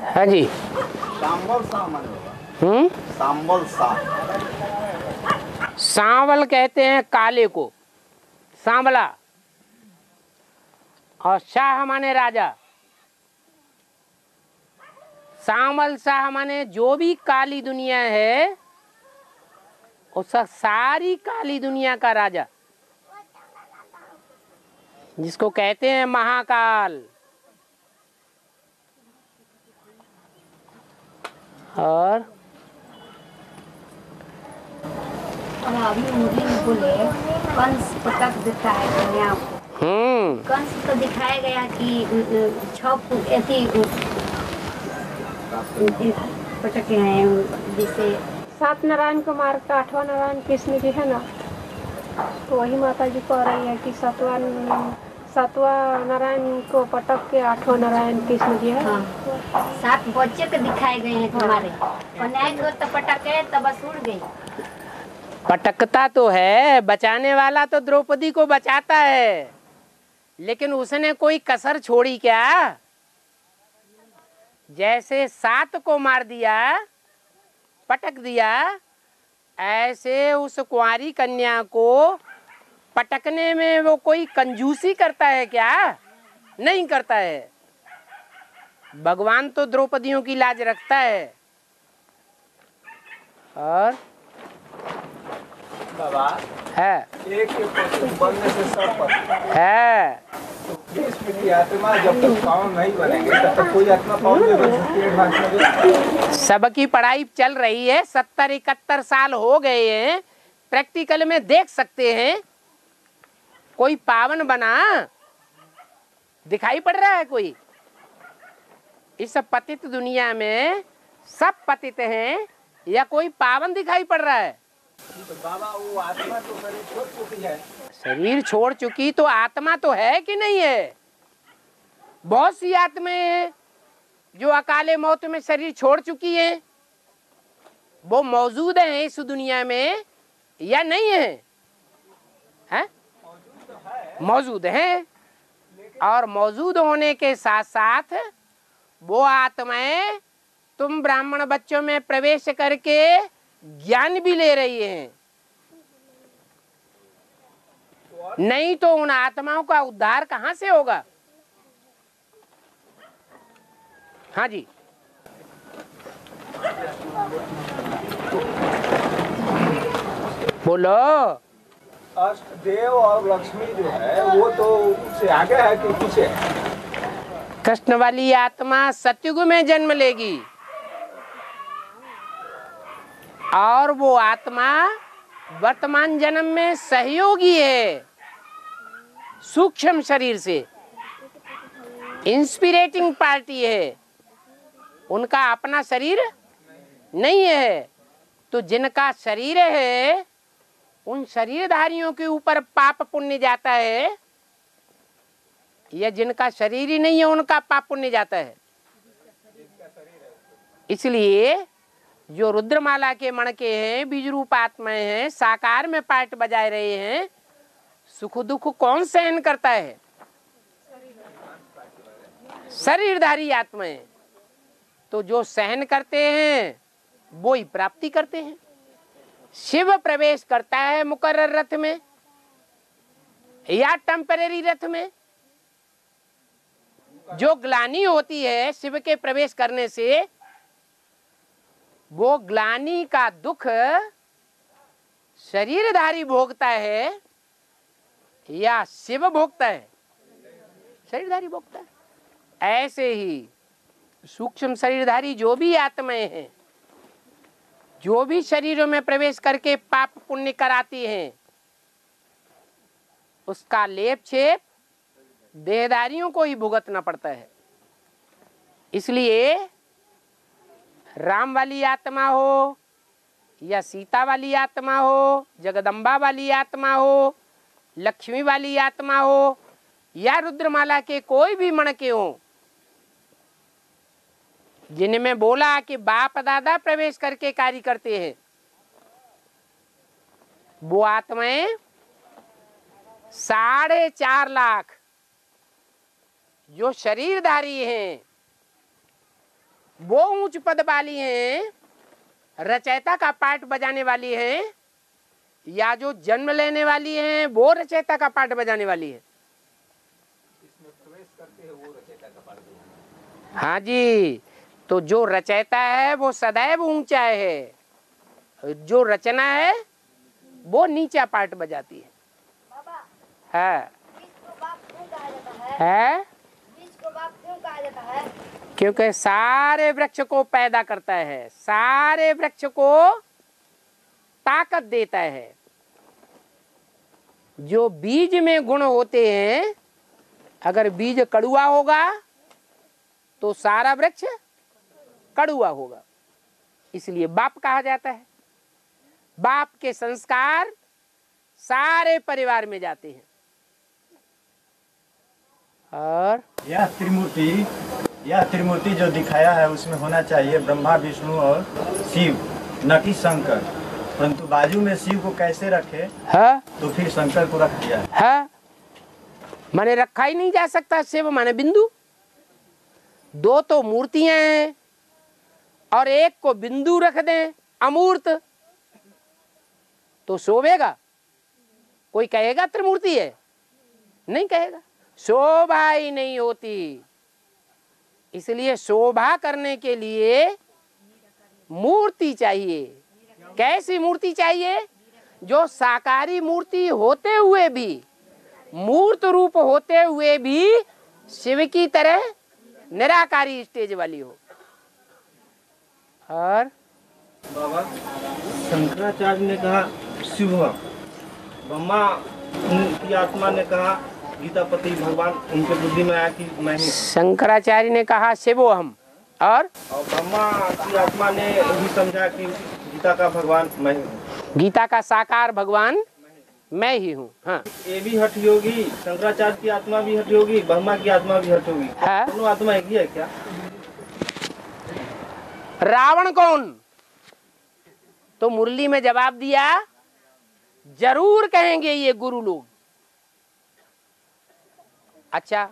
हाँ जी। सांबल सा माने होगा। सांबल सा। सांवल कहते हैं काले को, सांवला। और शाह माने राजा। सांवल शाह माने जो भी काली दुनिया है उसका सारी काली दुनिया का राजा, जिसको कहते हैं महाकाल। और अभी मुरली में बोले कंस पटक देता है कन्या को। कंस तो दिखाया गया कि पटके हैं, जैसे 7 नारायण को मार का 8वां नारायण कृष्ण जी है ना, तो वही माता जी कह रही है कि 7वां नारायण को पटक के 8वां नारायण कृष्ण जी है। हाँ। 7 बच्चे के दिखाए गए हैं तुम्हारे। कन्या को तो पटके तो बस उड़ गई। पटकता तो है, बचाने वाला तो द्रौपदी को बचाता है, लेकिन उसने कोई कसर छोड़ी क्या? जैसे 7 को मार दिया, पटक दिया, ऐसे उस कुंवारी कन्या को पटकने में वो कोई कंजूसी करता है क्या? नहीं करता है। भगवान तो द्रौपदियों की लाज रखता है। और बाबा है एक बनने से सब है तो इसमें की आत्मा जब तक पावन नहीं बनेंगे तब तक कोई आत्मा पावन नहीं बन सकती। सबकी पढ़ाई चल रही है, 70-71 साल हो गए हैं, प्रैक्टिकल में देख सकते हैं। कोई पावन बना दिखाई पड़ रहा है कोई? इस पतित दुनिया में सब पतित हैं, या कोई पावन दिखाई पड़ रहा है? तो बाबा वो आत्मा तो शरीर छोड़ चुकी है। शरीर छोड़ चुकी तो आत्मा तो है कि नहीं है? बहुत सी आत्माएं हैं जो अकाले मौत में शरीर छोड़ चुकी हैं। वो मौजूद हैं इस दुनिया में या नहीं है? हैं? मौजूद हैं। और मौजूद होने के साथ साथ वो आत्माएं तुम ब्राह्मण बच्चों में प्रवेश करके ज्ञान भी ले रही हैं। नहीं तो उन आत्माओं का उद्धार कहां से होगा? हाँ जी। बोलो। अष्टदेव और लक्ष्मी जो है वो तो उससे आगे है कि पीछे है? कृष्ण वाली आत्मा सतयुग में जन्म लेगी, और वो आत्मा वर्तमान जन्म में सहयोगी है सूक्ष्म शरीर से, इंस्पिरेटिंग पार्टी है, उनका अपना शरीर नहीं है। तो जिनका शरीर है उन शरीरधारियों के ऊपर पाप पुण्य जाता है, या जिनका शरीर ही नहीं है उनका पाप पुण्य जाता है? इसलिए जो रुद्रमाला के मणके हैं, बीज रूप आत्माएं हैं, साकार में पार्ट बजाए रहे हैं, सुख दुख कौन सहन करता है? शरीरधारी आत्माएं। तो जो सहन करते हैं वो ही प्राप्ति करते हैं। शिव प्रवेश करता है मुकर्रर रथ में या टेम्परेरी रथ में। जो ग्लानि होती है शिव के प्रवेश करने से, वो ग्लानि का दुख शरीरधारी भोगता है या शिव भोगता है? शरीरधारी भोगता है। ऐसे ही सूक्ष्म शरीरधारी जो भी आत्माएं हैं, जो भी शरीरों में प्रवेश करके पाप पुण्य कराती हैं, उसका लेप छेप देहधारियों को ही भुगतना पड़ता है। इसलिए राम वाली आत्मा हो या सीता वाली आत्मा हो, जगदम्बा वाली आत्मा हो, लक्ष्मी वाली आत्मा हो, या रुद्रमाला के कोई भी मणके हो, जिनमें बोला कि बाप दादा प्रवेश करके कार्य करते हैं, वो आत्माएं 4.5 लाख जो शरीरधारी हैं, वो ऊंच पद वाली हैं, रचयिता का पार्ट बजाने वाली हैं, या जो जन्म लेने वाली हैं वो रचयिता का पार्ट बजाने वाली है? इसमें प्रवेश करते हैं वो रचयिता का पार्ट बजाने। हाँ जी, तो जो रचयिता है वो सदैव ऊंचा है, जो रचना है वो नीचा पार्ट बजाती है। है बीज को बाप क्यों कहा जाता है? है बीज को बाप क्यों कहा जाता है? क्योंकि सारे वृक्ष को पैदा करता है, सारे वृक्ष को ताकत देता है। जो बीज में गुण होते हैं, अगर बीज कड़ुआ होगा तो सारा वृक्ष कड़ुआ होगा, इसलिए बाप कहा जाता है। बाप के संस्कार सारे परिवार में जाते हैं। और यह त्रिमूर्ति जो दिखाया है उसमें होना चाहिए ब्रह्मा, विष्णु और शिव, न कि शंकर। परंतु बाजू में शिव को कैसे रखे, है तो फिर शंकर को रख दिया है माने रखा ही नहीं जा सकता। शिव माने बिंदु, दो तो मूर्तियां हैं और एक को बिंदु रख दें अमूर्त, तो शोभेगा? कोई कहेगा त्रिमूर्ति है? नहीं कहेगा, शोभा ही नहीं होती। इसलिए शोभा करने के लिए मूर्ति चाहिए। कैसी मूर्ति चाहिए? जो साकारी मूर्ति होते हुए भी, मूर्त रूप होते हुए भी शिव की तरह निराकारी स्टेज वाली हो। और बाबा शंकराचार्य ने कहा शिव, ब्रह्मा की आत्मा ने कहा गीतापति भगवान, उनके बुद्धि में आया कि मैं ही। शंकराचार्य ने कहा शिवो हम, और ब्रह्मा की आत्मा ने भी समझा कि गीता का भगवान मैं ही हूँ, गीता का साकार भगवान मैं ही हूँ। हाँ, ये भी हठ योगी, शंकराचार्य की आत्मा भी हठ योगी, ब्रह्मा की आत्मा भी हठ योगी। है? दोनों आत्मा एक ही है क्या? रावण कौन? तो मुरली में जवाब दिया, जरूर कहेंगे ये गुरु लोग। अच्छा,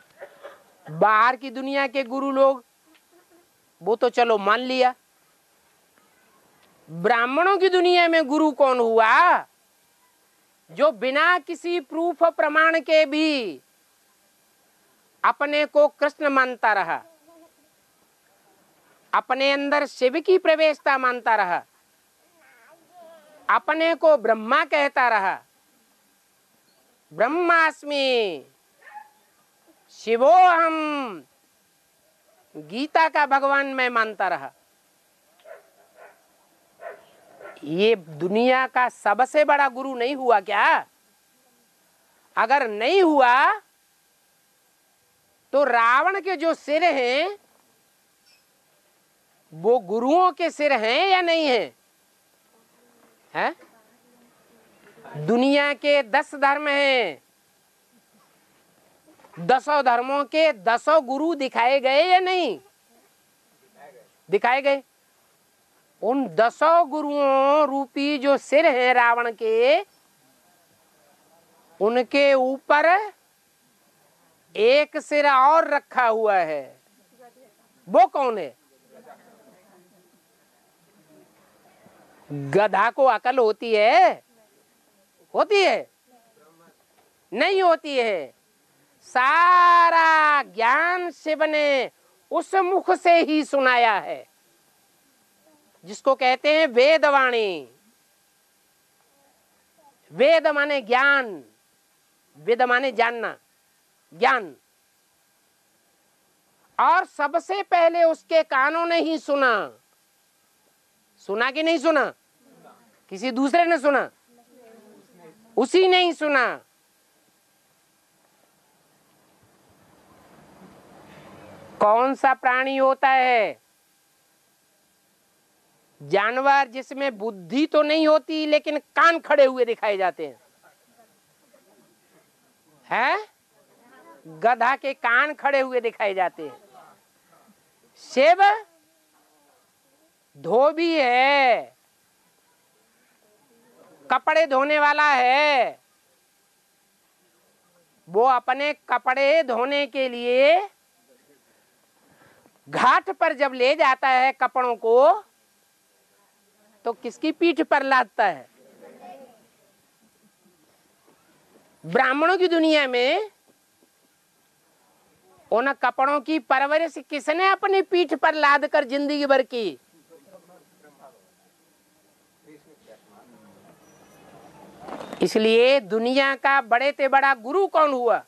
बाहर की दुनिया के गुरु लोग वो तो चलो मान लिया, ब्राह्मणों की दुनिया में गुरु कौन हुआ? जो बिना किसी प्रूफ प्रमाण के भी अपने को कृष्ण मानता रहा, अपने अंदर शिव की प्रवेशता मानता रहा, अपने को ब्रह्मा कहता रहा, ब्रह्मास्मि शिवोहम, गीता का भगवान मैं मानता रहा। ये दुनिया का सबसे बड़ा गुरु नहीं हुआ क्या? अगर नहीं हुआ तो रावण के जो सिर हैं वो गुरुओं के सिर हैं या नहीं हैं? हैं? दुनिया के 10 धर्म हैं, 10 धर्मों के 10 गुरु दिखाए गए या नहीं दिखाए गए? उन 10 गुरुओं रूपी जो सिर हैं रावण के, उनके ऊपर एक सिर और रखा हुआ है। वो कौन है? गधा को अकल होती है? होती है? नहीं होती है। सारा ज्ञान शिव ने उस मुख से ही सुनाया है जिसको कहते हैं वेदवाणी। वेद माने ज्ञान, वेद माने जानना, ज्ञान। और सबसे पहले उसके कानों ने ही सुना। सुना कि नहीं सुना? किसी दूसरे ने सुना? उसी ने ही सुना। कौन सा प्राणी होता है? जानवर जिसमें बुद्धि तो नहीं होती लेकिन कान खड़े हुए दिखाए जाते हैं। हैं? गधा के कान खड़े हुए दिखाए जाते हैं। शिव धोबी है, कपड़े धोने वाला है। वो अपने कपड़े धोने के लिए घाट पर जब ले जाता है कपड़ों को तो किसकी पीठ पर लादता है? ब्राह्मणों की दुनिया में उन कपड़ों की परवरिश किसने अपनी पीठ पर लाद कर जिंदगी भर की? इसलिए दुनिया का बड़े से बड़ा गुरु कौन हुआ?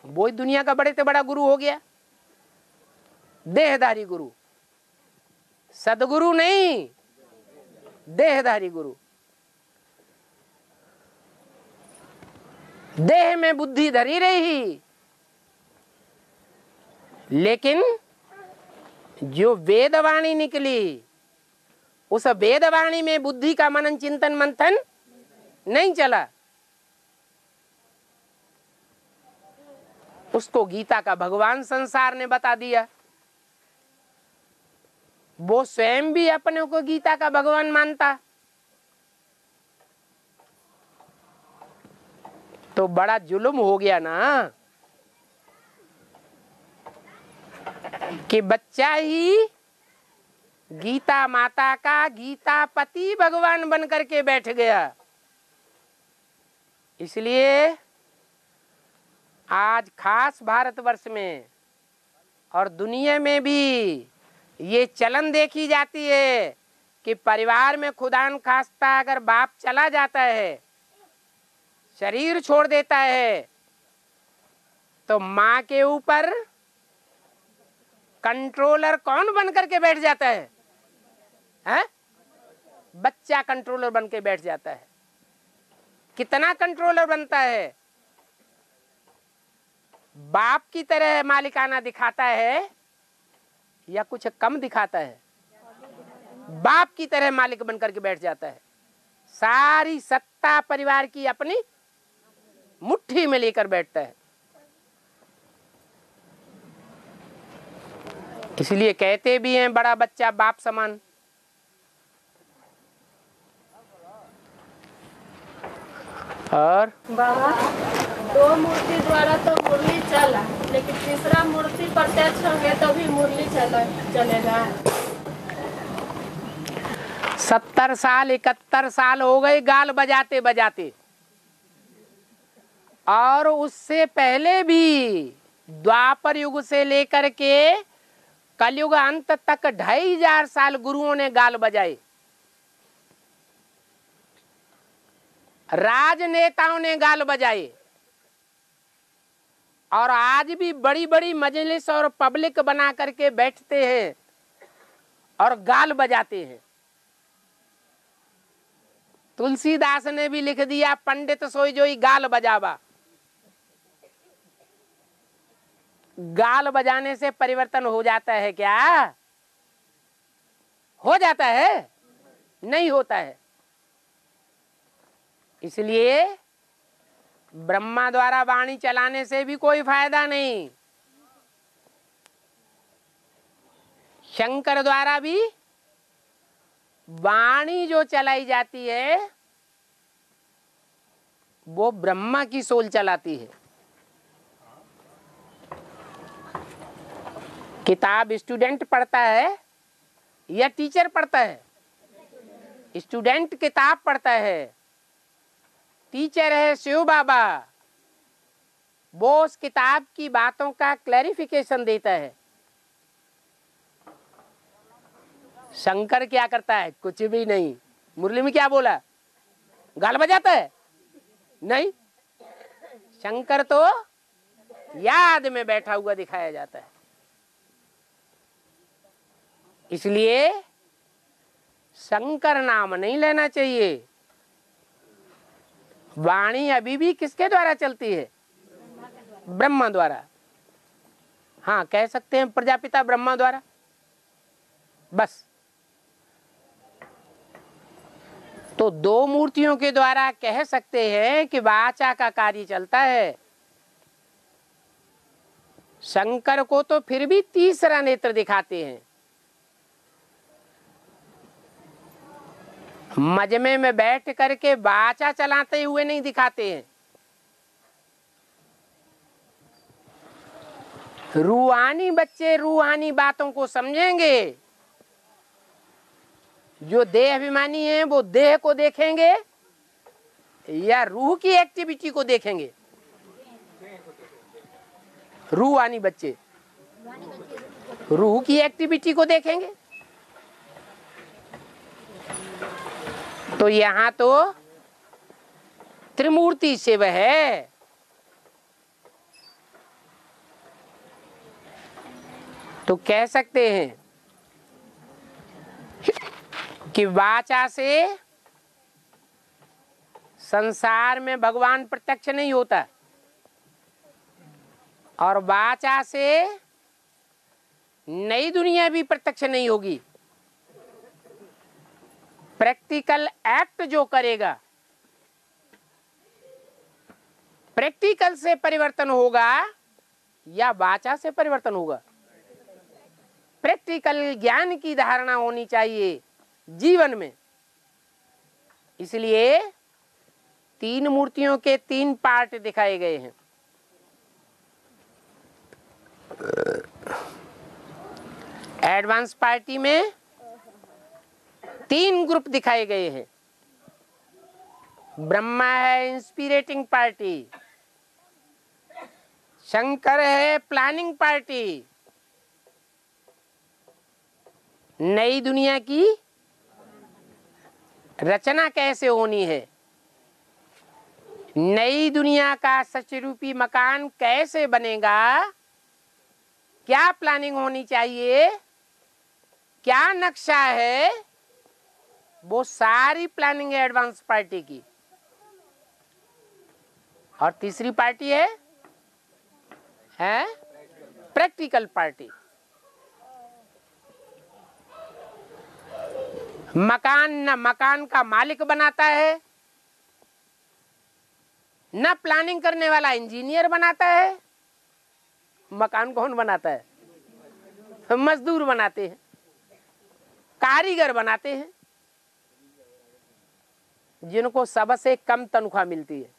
वो ही दुनिया का बड़े से बड़ा गुरु हो गया, देहधारी गुरु। सदगुरु नहीं, देहधारी गुरु। देह में बुद्धि धरी रही, लेकिन जो वेदवाणी निकली उस वेदवाणी में बुद्धि का मनन चिंतन मंथन नहीं चला। उसको गीता का भगवान संसार ने बता दिया। वो स्वयं भी अपने को गीता का भगवान मानता, तो बड़ा जुल्म हो गया ना कि बच्चा ही गीता माता का गीता पति भगवान बन करके बैठ गया। इसलिए आज खास भारतवर्ष में और दुनिया में भी ये चलन देखी जाती है कि परिवार में खुदान खास्ता अगर बाप चला जाता है, शरीर छोड़ देता है, तो माँ के ऊपर कंट्रोलर कौन बन करके बैठ जाता है? हैं? बच्चा कंट्रोलर बन के बैठ जाता है। कितना कंट्रोलर बनता है? बाप की तरह मालिकाना दिखाता है या कुछ कम दिखाता है? बाप की तरह मालिक बन करके बैठ जाता है। सारी सत्ता परिवार की अपनी मुट्ठी में लेकर बैठता है। इसलिए कहते भी हैं बड़ा बच्चा बाप समान। और बाबा, दो मूर्ति द्वारा तो मुरली चला, लेकिन तीसरा मूर्ति प्रत्यक्ष होंगे तो भी मुरली चलेगा। 70 साल 71 साल हो गए गाल बजाते बजाते, और उससे पहले भी द्वापर युग से लेकर के कलयुग अंत तक 2500 साल गुरुओं ने गाल बजाए, राजनेताओं ने गाल बजाए, और आज भी बड़ी बड़ी मजलिस और पब्लिक बना करके बैठते हैं और गाल बजाते हैं। तुलसीदास ने भी लिख दिया, पंडित सोई जोई गाल बजावा। गाल बजाने से परिवर्तन हो जाता है क्या? हो जाता है? नहीं होता है। इसलिए ब्रह्मा द्वारा वाणी चलाने से भी कोई फायदा नहीं, शंकर द्वारा भी वाणी जो चलाई जाती है वो ब्रह्मा की सोल चलाती है। किताब स्टूडेंट पढ़ता है या टीचर पढ़ता है? स्टूडेंट किताब पढ़ता है, टीचर है शिव बाबा, वो उस किताब की बातों का क्लैरिफिकेशन देता है। शंकर क्या करता है? कुछ भी नहीं। मुरली में क्या बोला? गाल बजाता है? नहीं, शंकर तो याद में बैठा हुआ दिखाया जाता है। इसलिए शंकर नाम नहीं लेना चाहिए। वाणी अभी भी किसके द्वारा चलती है? ब्रह्मा द्वारा। हाँ, कह सकते हैं प्रजापिता ब्रह्मा द्वारा, बस। तो दो मूर्तियों के द्वारा कह सकते हैं कि वाचा का कार्य चलता है। शंकर को तो फिर भी तीसरा नेत्र दिखाते हैं, मजमे में बैठ करके वाचा चलाते हुए नहीं दिखाते हैं। रूहानी बच्चे रूहानी बातों को समझेंगे, जो देह अभिमानी हैं वो देह को देखेंगे या रूह की एक्टिविटी को देखेंगे। रूहानी बच्चे रूह की एक्टिविटी को देखेंगे। तो यहाँ तो त्रिमूर्ति शिव है। तो कह सकते हैं कि वाचा से संसार में भगवान प्रत्यक्ष नहीं होता और वाचा से नई दुनिया भी प्रत्यक्ष नहीं होगी। प्रैक्टिकल एक्ट जो करेगा, प्रैक्टिकल से परिवर्तन होगा या वाचा से परिवर्तन होगा। प्रैक्टिकल ज्ञान की धारणा होनी चाहिए जीवन में। इसलिए तीन मूर्तियों के तीन पार्ट दिखाए गए हैं। एडवांस पार्टी में तीन ग्रुप दिखाए गए हैं। ब्रह्मा है इंस्पिरेटिंग पार्टी, शंकर है प्लानिंग पार्टी, नई दुनिया की रचना कैसे होनी है, नई दुनिया का सचरूपी मकान कैसे बनेगा, क्या प्लानिंग होनी चाहिए, क्या नक्शा है, वो सारी प्लानिंग है एडवांस पार्टी की। और तीसरी पार्टी है प्रैक्टिकल पार्टी। मकान न मकान का मालिक बनाता है, न प्लानिंग करने वाला इंजीनियर बनाता है। मकान कौन बनाता है? मजदूर बनाते हैं, कारीगर बनाते हैं, जिनको सबसे कम तनख्वाह मिलती है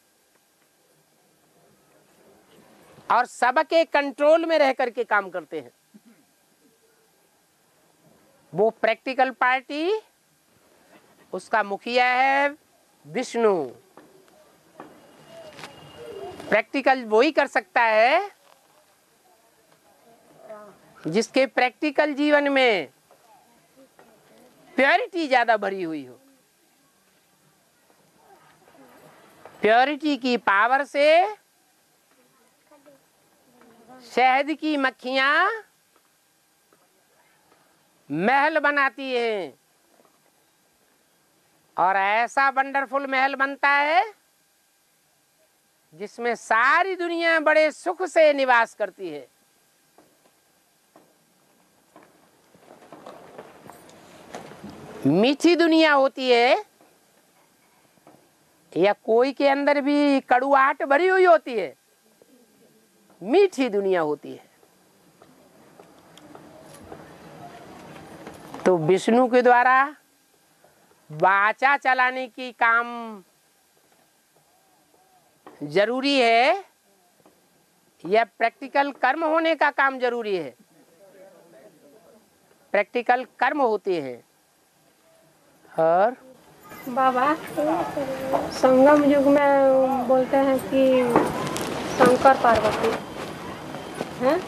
और सबके कंट्रोल में रह करके काम करते हैं। वो प्रैक्टिकल पार्टी, उसका मुखिया है विष्णु। प्रैक्टिकल वही कर सकता है जिसके प्रैक्टिकल जीवन में प्योरिटी ज्यादा भरी हुई हो। प्योरिटी की पावर से शहद की मक्खियां महल बनाती हैं और ऐसा वंडरफुल महल बनता है जिसमें सारी दुनिया बड़े सुख से निवास करती है। मीठी दुनिया होती है या कोई के अंदर भी कड़ुआहट भरी हुई होती है, मीठी दुनिया होती है। तो विष्णु के द्वारा वाचा चलाने की काम जरूरी है या प्रैक्टिकल कर्म होने का काम जरूरी है? प्रैक्टिकल कर्म होते हैं। और बाबा संगम युग में बोलते हैं कि शंकर पार्वती है।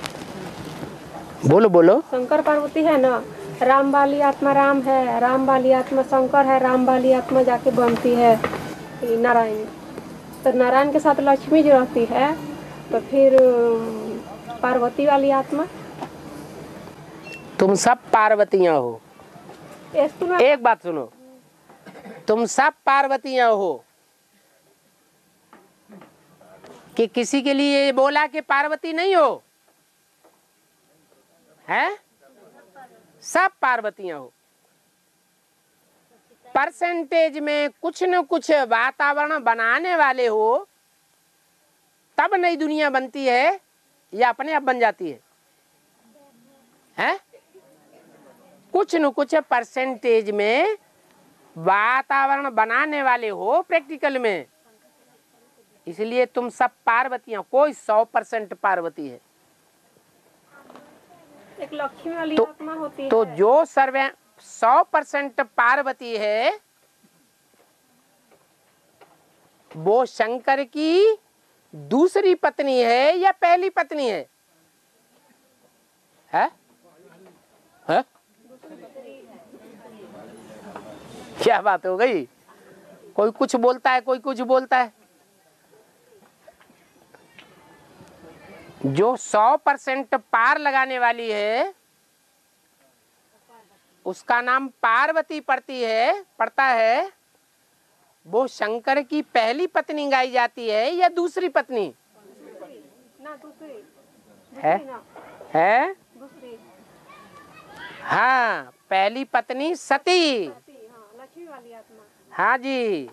बोलो बोलो। शंकर पार्वती है ना, राम वाली आत्मा राम है, राम वाली आत्मा शंकर है, राम वाली आत्मा जाके बनती है नारायण। तो नारायण के साथ लक्ष्मी जो रहती है, तो फिर पार्वती वाली आत्मा। तुम सब पार्वतियां हो। एक बात सुनो, तुम सब पार्वतियां हो कि किसी के लिए बोला कि पार्वती नहीं हो? है? सब पार्वतियां हो। परसेंटेज में कुछ न कुछ वातावरण बनाने वाले हो, तब नई दुनिया बनती है या अपने आप बन जाती है? हैं? कुछ न कुछ परसेंटेज में वातावरण बनाने वाले हो प्रैक्टिकल में। इसलिए तुम सब पार्वतियां, कोई 100% पार्वती है। एक लक्ष्मी वाली तो- आत्मा होती तो है। जो 100% पार्वती है वो शंकर की दूसरी पत्नी है या पहली पत्नी है? है? है? क्या बात हो गई? कोई कुछ बोलता है, कोई कुछ बोलता है। जो 100% पार लगाने वाली है उसका नाम पार्वती पड़ता है। वो शंकर की पहली पत्नी गाई जाती है या दूसरी पत्नी ना दूसरी है? ना है? दूसरी हाँ, पहली पत्नी सती। हाँ, लक्ष्मी वाली आत्मा हाँ जी।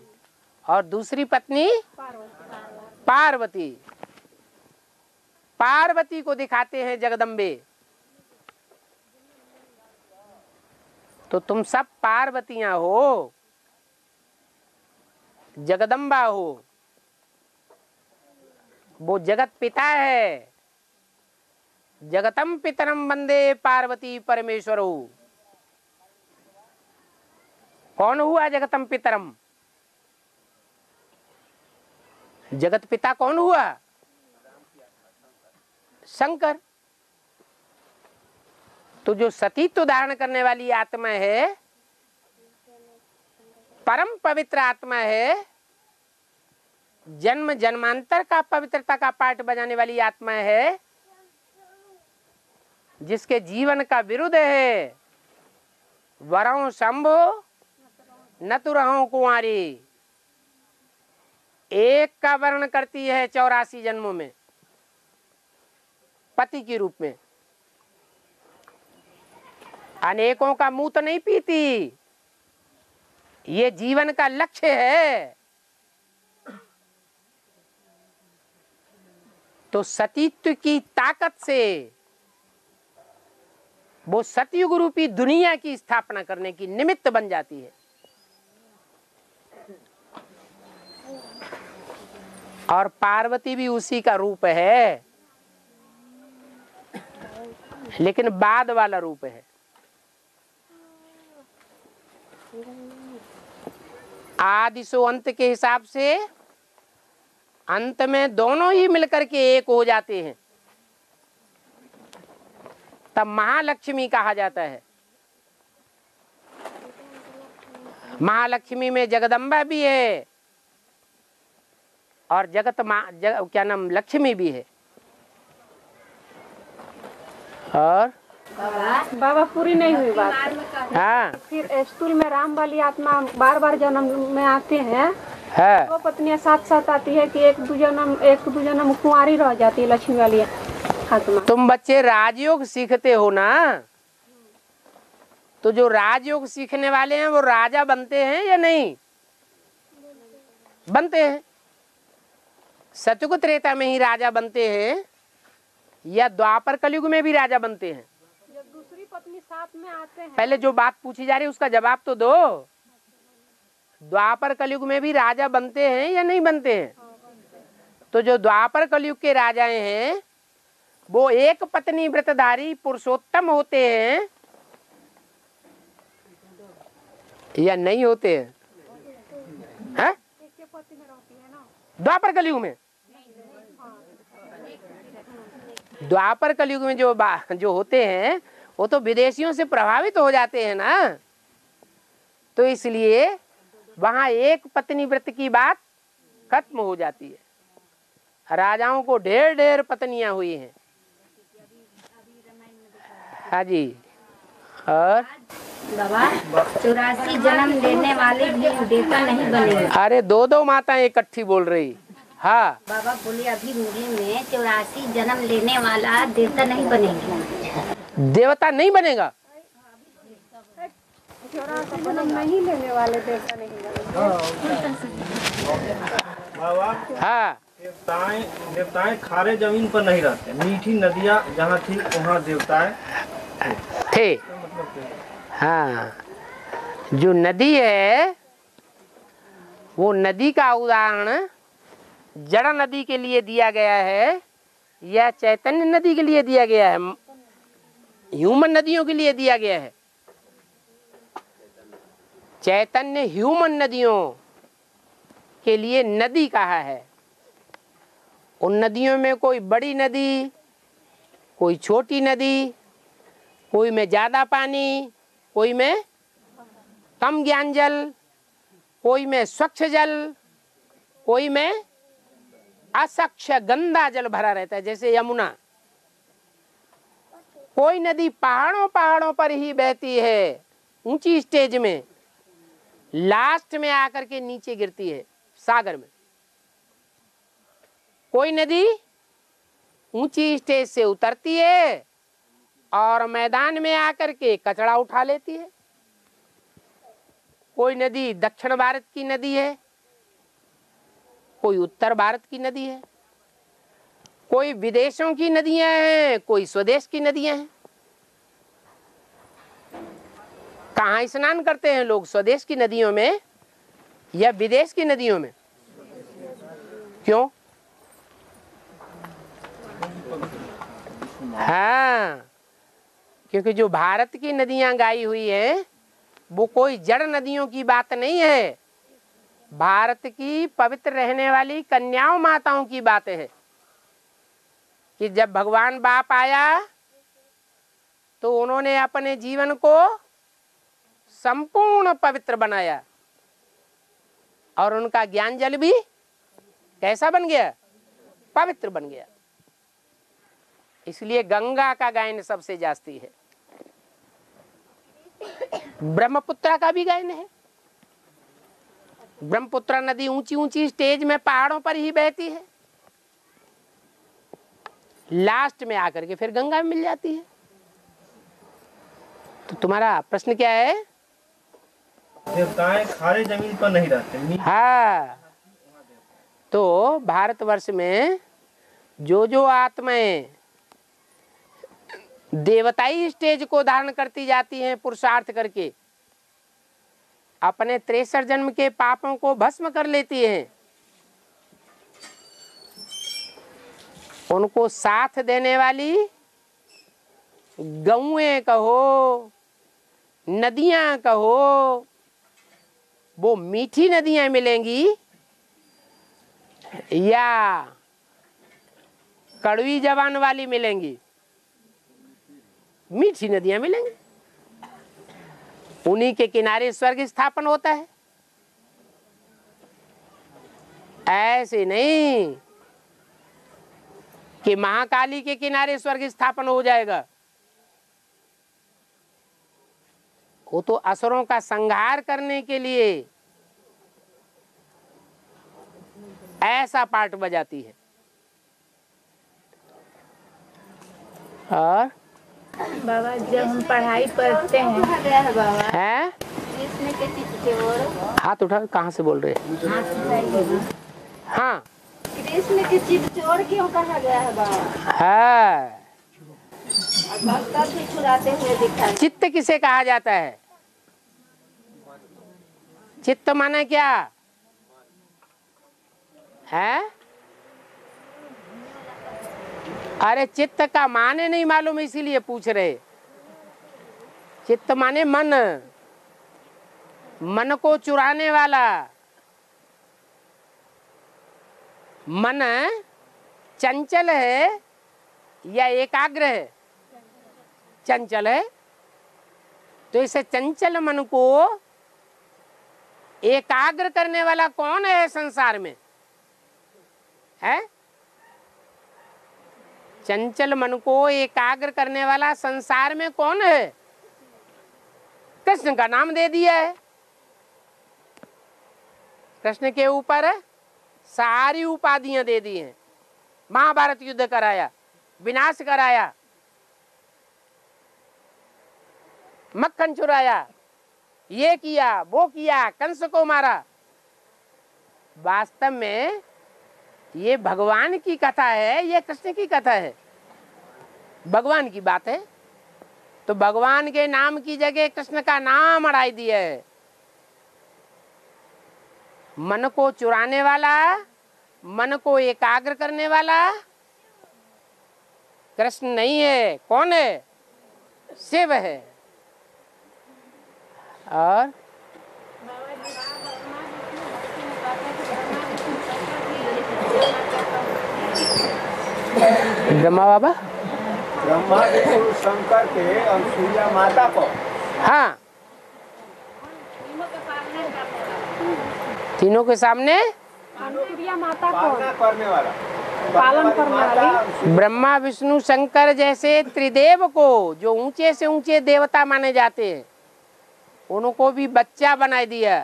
और दूसरी पत्नी पार्वती। पार्वती। पार्वती को दिखाते हैं जगदम्बे। तो तुम सब पार्वतियां हो, जगदम्बा हो। वो जगत पिता है। जगतम पितरम वंदे पार्वती परमेश्वरो। कौन हुआ जगतम पितरम? जगत पिता कौन हुआ? शंकर। तो जो सतीत्व धारण करने वाली आत्मा है, परम पवित्र आत्मा है, जन्म जन्मांतर का पवित्रता का पाठ बजाने वाली आत्मा है, जिसके जीवन का विरुद्ध है वरों शंभो न तु रहो कुंवारी। एक का वर्ण करती है 84 जन्मों में पति के रूप में। अनेकों का मुंह तो नहीं पीती। ये जीवन का लक्ष्य है। तो सतीत्व की ताकत से वो सतयुग रूपी दुनिया की स्थापना करने की निमित्त बन जाती है। और पार्वती भी उसी का रूप है, लेकिन बाद वाला रूप है। आदि से अंत के हिसाब से अंत में दोनों ही मिलकर के एक हो जाते हैं, तब महालक्ष्मी कहा जाता है। महालक्ष्मी में जगदम्बा भी है और क्या नाम लक्ष्मी भी है। और बाबा पूरी नहीं हुई बात। हाँ फिर स्थूल में राम वाली आत्मा बार बार जन्म में आते हैं। है। दो पत्नियां साथ साथ आती है कि एक दो जन्म कुंवारी रह जाती है लक्ष्मी वाली आत्मा। तुम बच्चे राजयोग सीखते हो ना, तो जो राजयोग सीखने वाले हैं वो राजा बनते हैं या नहीं बनते हैं? सतयुग त्रेता में ही राजा बनते हैं या द्वापर कलयुग में भी राजा बनते हैं? जब दूसरी पत्नी साथ में आते हैं। पहले जो बात पूछी जा रही है उसका जवाब तो दो। द्वापर कलयुग में भी राजा बनते हैं या नहीं बनते हैं? तो जो द्वापर कलयुग के राजाएं हैं वो एक पत्नी व्रतधारी पुरुषोत्तम होते हैं या नहीं होते हैं? हैं? द्वापर कलयुग में, द्वापर कलयुग में जो होते हैं वो तो विदेशियों से प्रभावित हो जाते हैं ना, तो इसलिए वहां एक पत्नी व्रत की बात खत्म हो जाती है। राजाओं को ढेर ढेर पत्नियां हुई हैं। हाँ जी। और बाबा 84 जन्म लेने वाले भी देवता नहीं बनेंगे। अरे दो माताएं इकट्ठी बोल रही। हाँ बाबा बोले अभी मुझे में 84 जन्म लेने वाला देवता नहीं बनेंगे। देवता नहीं बनेगा। 84 जन्म नहीं लेने वाले देवता नहीं बनेंगे। बाबा हाँ देवताएं खारे जमीन पर नहीं रहते। मीठी नदियाँ जहाँ थी वहाँ देवताएं थे। हाँ, जो नदी है वो नदी का उदाहरण जड़ नदी के लिए दिया गया है या चैतन्य नदी के लिए दिया गया है? ह्यूमन नदियों के लिए दिया गया है। चैतन्य ह्यूमन नदियों के लिए नदी कहा है। उन नदियों में कोई बड़ी नदी, कोई छोटी नदी, कोई में ज्यादा पानी, कोई में कम ज्ञान जल, कोई में स्वच्छ जल, कोई में अस्वच्छ गंदा जल भरा रहता है, जैसे यमुना। कोई नदी पहाड़ों पर ही बहती है ऊंची स्टेज में, लास्ट में आकर के नीचे गिरती है सागर में। कोई नदी ऊंची स्टेज से उतरती है और मैदान में आकर के कचरा उठा लेती है। कोई नदी दक्षिण भारत की नदी है, कोई उत्तर भारत की नदी है, कोई विदेशों की नदियां हैं, कोई स्वदेश की नदियां हैं। कहाँ स्नान करते हैं लोग, स्वदेश की नदियों में या विदेश की नदियों में? क्यों? हाँ, क्योंकि जो भारत की नदियां गाई हुई हैं वो कोई जड़ नदियों की बात नहीं है, भारत की पवित्र रहने वाली कन्याओं माताओं की बात है कि जब भगवान बाप आया तो उन्होंने अपने जीवन को संपूर्ण पवित्र बनाया और उनका ज्ञान जल भी कैसा बन गया? पवित्र बन गया। इसलिए गंगा का गायन सबसे जास्ती है, ब्रह्मपुत्र का भी गायन है। ब्रह्मपुत्र नदी ऊंची ऊंची स्टेज में पहाड़ों पर ही बहती है, लास्ट में आकर के फिर गंगा में मिल जाती है। तो तुम्हारा प्रश्न क्या है? देवताएं खारे जमीन पर नहीं रहते। हाँ, तो भारतवर्ष में जो आत्माएं देवताई स्टेज को धारण करती जाती हैं पुरुषार्थ करके, अपने 63 जन्म के पापों को भस्म कर लेती हैं, उनको साथ देने वाली गौएं कहो, नदियां कहो, वो मीठी नदियां मिलेंगी या कड़वी जबान वाली मिलेंगी? मीठी नदियां मिलेंगी। उन्हीं के किनारे स्वर्ग स्थापन होता है। ऐसे नहीं कि महाकाली के किनारे स्वर्ग स्थापन हो जाएगा। वो तो असुरों का संहार करने के लिए ऐसा पार्ट बजाती है। और बाबा जब हम पढ़ाई पढ़ते हैं बाबा है, कृष्ण के चित्तौड़, हाथ उठा, कहाँ से बोल रहे हैं? हाँ, कृष्ण के चित्तौड़ क्यों कहा गया है बाबा? है। भक्तों से छुड़ाते हुए दिखाई। चित्त किसे कहा जाता है? चित्त माने क्या है? अरे चित्त का माने नहीं मालूम, इसीलिए पूछ रहे। चित्त माने मन, मन को चुराने वाला। मन चंचल है या एकाग्र है? चंचल है। तो इसे चंचल मन को एकाग्र करने वाला कौन है संसार में? है चंचल मन को एकाग्र करने वाला संसार में कौन है? कृष्ण का नाम दे दिया है। कृष्ण के ऊपर सारी उपाधियां दे दी हैं। महाभारत युद्ध कराया, विनाश कराया, मक्खन चुराया, ये किया, वो किया, कंस को मारा। वास्तव में ये भगवान की कथा है, ये कृष्ण की कथा है, भगवान की बात है। तो भगवान के नाम की जगह कृष्ण का नाम अड़ाई दिया है। मन को चुराने वाला, मन को एकाग्र करने वाला कृष्ण नहीं है। कौन है? शिव है। और ब्रह्मा बाबा, ब्रह्मा विष्णु शंकर के और सूर्या माता को हाँ, तीनों के सामने सूर्या माता को पालना करने वाला, पालन करने वाली ब्रह्मा विष्णु शंकर जैसे त्रिदेव को, जो ऊंचे से ऊंचे देवता माने जाते हैं, उनको भी बच्चा बना दिया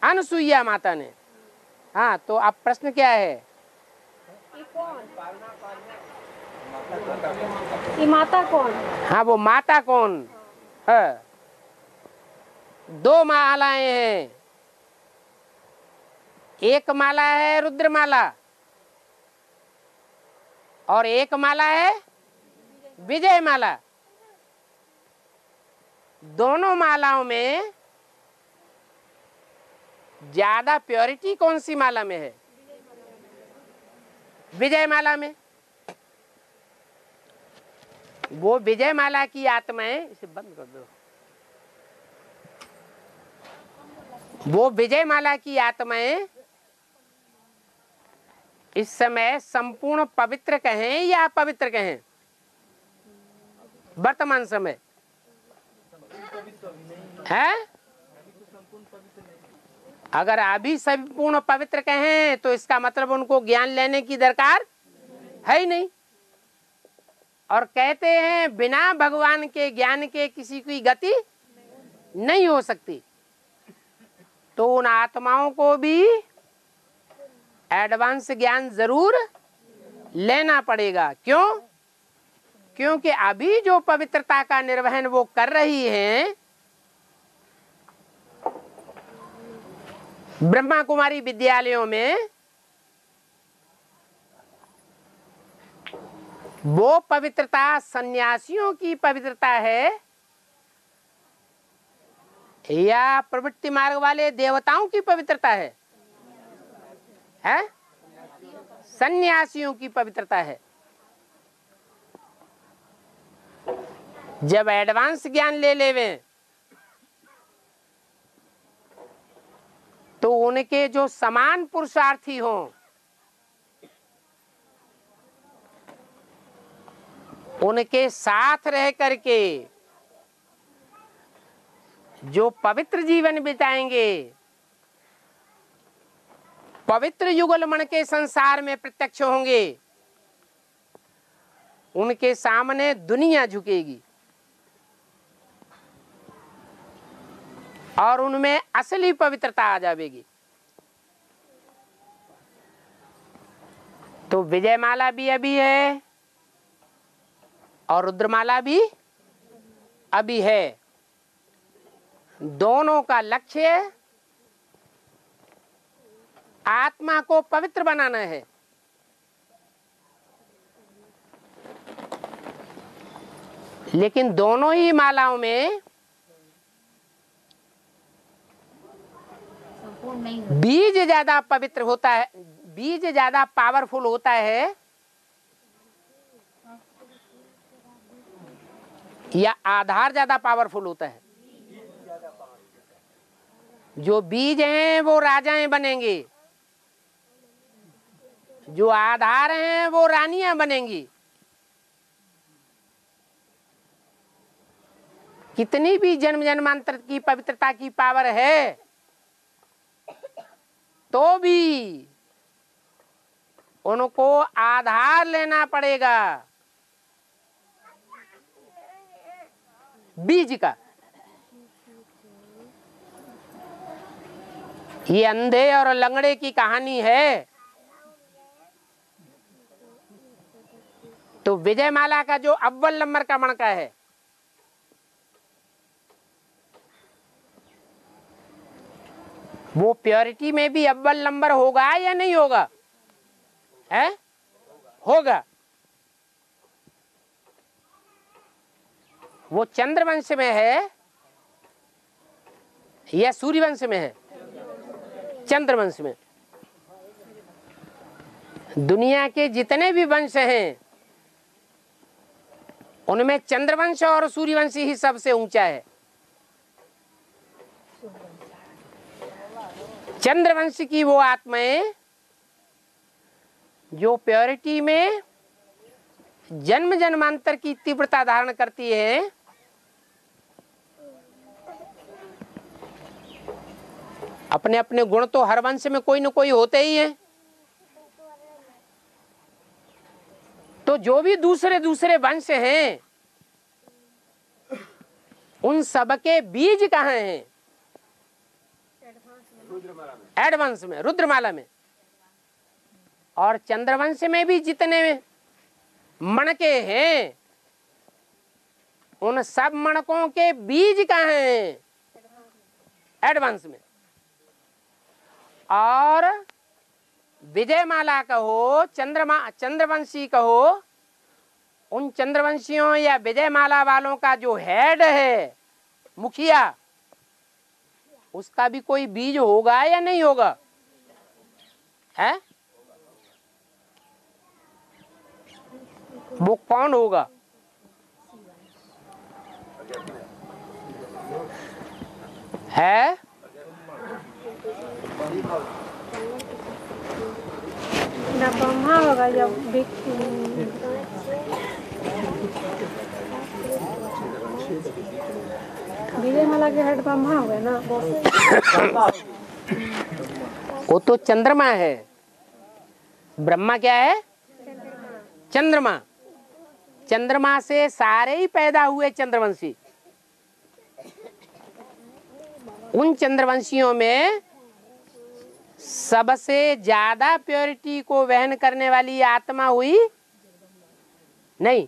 अनसुईया माता ने। हाँ, तो अब प्रश्न क्या है? ये माता कौन? हाँ, वो माता कौन है? दो मालाएं हैं, एक माला है रुद्रमाला और एक माला है विजय माला। दोनों मालाओं में ज्यादा प्योरिटी कौन सी माला में है? विजय माला में। वो विजय माला की आत्माएं, इसे बंद कर दो, वो विजय माला की आत्माएं इस समय संपूर्ण पवित्र कहें या अपवित्र कहें? वर्तमान समय है। अगर अभी संपूर्ण पवित्र कहें तो इसका मतलब उनको ज्ञान लेने की दरकार है ही नहीं। और कहते हैं बिना भगवान के ज्ञान के किसी की गति नहीं हो सकती। तो उन आत्माओं को भी एडवांस ज्ञान जरूर लेना पड़ेगा। क्यों? क्योंकि अभी जो पवित्रता का निर्वहन वो कर रही हैं, ब्रह्मा कुमारी विद्यालयों में, वो पवित्रता सन्यासियों की पवित्रता है या प्रवृत्ति मार्ग वाले देवताओं की पवित्रता है? सन्यासियों की पवित्रता है। जब एडवांस ज्ञान ले लेवे तो उनके जो समान पुरुषार्थी हों, उनके साथ रह करके जो पवित्र जीवन बिताएंगे, पवित्र युगलमण के संसार में प्रत्यक्ष होंगे, उनके सामने दुनिया झुकेगी और उनमें असली पवित्रता आ जाएगी। तो विजयमाला भी अभी है और रुद्रमाला भी अभी है। दोनों का लक्ष्य आत्मा को पवित्र बनाना है। लेकिन दोनों ही मालाओं में बीज ज्यादा पवित्र होता है, बीज ज्यादा पावरफुल होता है या आधार ज्यादा पावरफुल होता है? जो बीज हैं वो राजाएं बनेंगे, जो आधार हैं वो रानियां बनेंगी। कितनी भी जन्म जन्मांतर की पवित्रता की पावर है तो भी उनको आधार लेना पड़ेगा बीज का। ये अंधे और लंगड़े की कहानी है। तो विजयमाला का जो अव्वल नंबर का मणका है, वो प्योरिटी में भी अव्वल नंबर होगा या नहीं होगा? है? होगा। वो चंद्रवंश में है या सूर्यवंश में है? चंद्रवंश में। दुनिया के जितने भी वंश हैं उनमें चंद्रवंश और सूर्यवंश ही सबसे ऊंचा है। चंद्रवंश की वो आत्माएं जो प्योरिटी में जन्म जन्मांतर की तीव्रता धारण करती है, अपने अपने गुण तो हर वंश में कोई न कोई होते ही हैं। तो जो भी दूसरे दूसरे वंश हैं उन सबके बीज कहाँ हैं? एडवंश में, रुद्रमाला में। और चंद्रवंश में भी जितने मणके हैं उन सब मणकों के बीज कहाँ हैं? एडवंश में। और विजयमाला कहो, चंद्रवंशी कहो, उन चंद्रवंशियों या विजयमाला वालों का जो हेड है, मुखिया, उसका भी कोई बीज होगा या नहीं होगा? है? वो कौन होगा? है? ना ब्रह्मा होगा जब विजयमाला के हेड ब्रह्मा हो गए ना। वो तो चंद्रमा है। ब्रह्मा क्या है? चंद्रमा। चंद्रमा से सारे ही पैदा हुए चंद्रवंशी। उन चंद्रवंशियों में सबसे ज्यादा प्योरिटी को वहन करने वाली आत्मा हुई नहीं,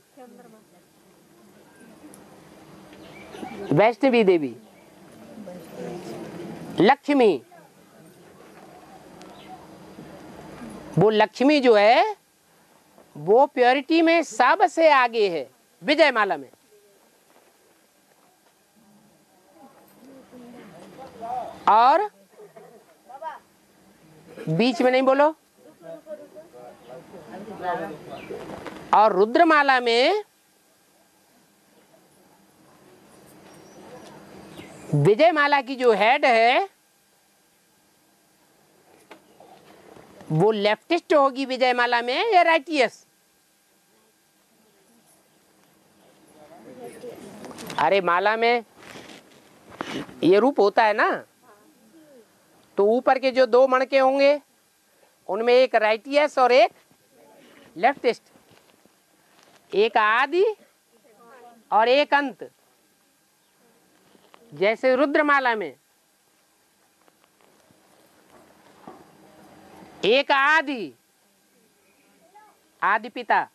वैष्णवी देवी, लक्ष्मी। वो लक्ष्मी जो है वो प्योरिटी में सबसे आगे है विजयमाला में। और बीच में नहीं बोलो। और रुद्रमाला में विजयमाला की जो हेड है वो लेफ्टिस्ट होगी विजयमाला में या राइटियस? अरे माला में ये रूप होता है ना, तो ऊपर के जो दो मणके होंगे उनमें एक राइटियस और एक लेफ्टिस्ट, एक आदि और एक अंत। जैसे रुद्रमाला में एक आदि, आदि पिता,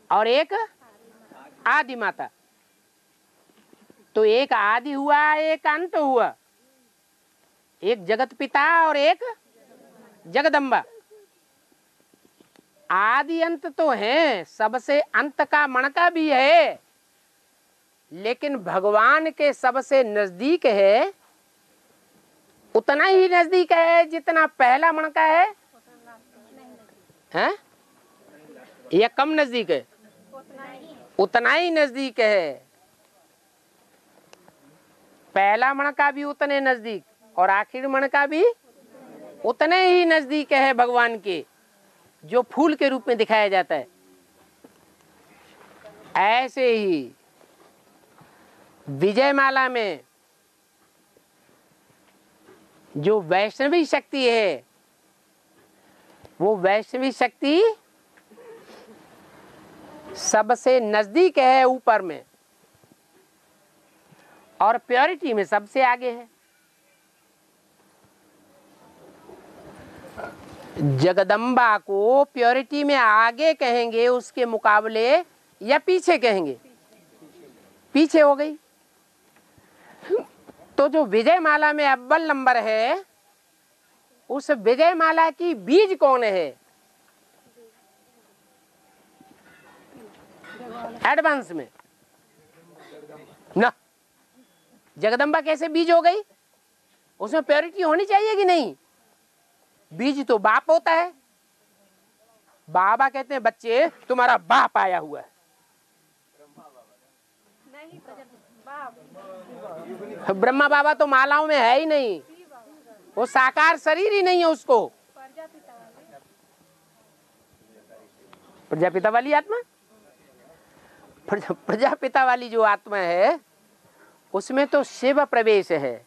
और एक आदि माता। तो एक आदि हुआ, एक अंत हुआ, एक जगत पिता और एक जगदम्बा। आदि अंत तो है, सबसे अंत का मणका भी है, लेकिन भगवान के सबसे नजदीक है, उतना ही नजदीक है जितना पहला मणका है, हैं? या कम नजदीक है? उतना ही नजदीक है। पहला मणका भी उतने नजदीक और आखिरी मणका भी उतने ही नजदीक है भगवान के, जो फूल के रूप में दिखाया जाता है। ऐसे ही विजयमाला में जो वैष्णवी शक्ति है, वो वैष्णवी शक्ति सबसे नजदीक है ऊपर में, और प्योरिटी में सबसे आगे है। जगदम्बा को प्योरिटी में आगे कहेंगे उसके मुकाबले, या पीछे कहेंगे? पीछे हो गई। तो जो विजयमाला में अव्वल नंबर है, उस विजयमाला की बीज कौन है? एडवांस में ना। जगदम्बा कैसे बीज हो गई? उसमें प्योरिटी होनी चाहिए कि नहीं? बीज तो बाप होता है। बाबा कहते हैं बच्चे तुम्हारा बाप आया हुआ है, ब्रह्मा बाबा तो मालाओं में है ही नहीं, वो साकार शरीर ही नहीं है उसको। प्रजापिता वाली आत्मा, प्रजापिता वाली जो आत्मा है उसमें तो शिव प्रवेश है,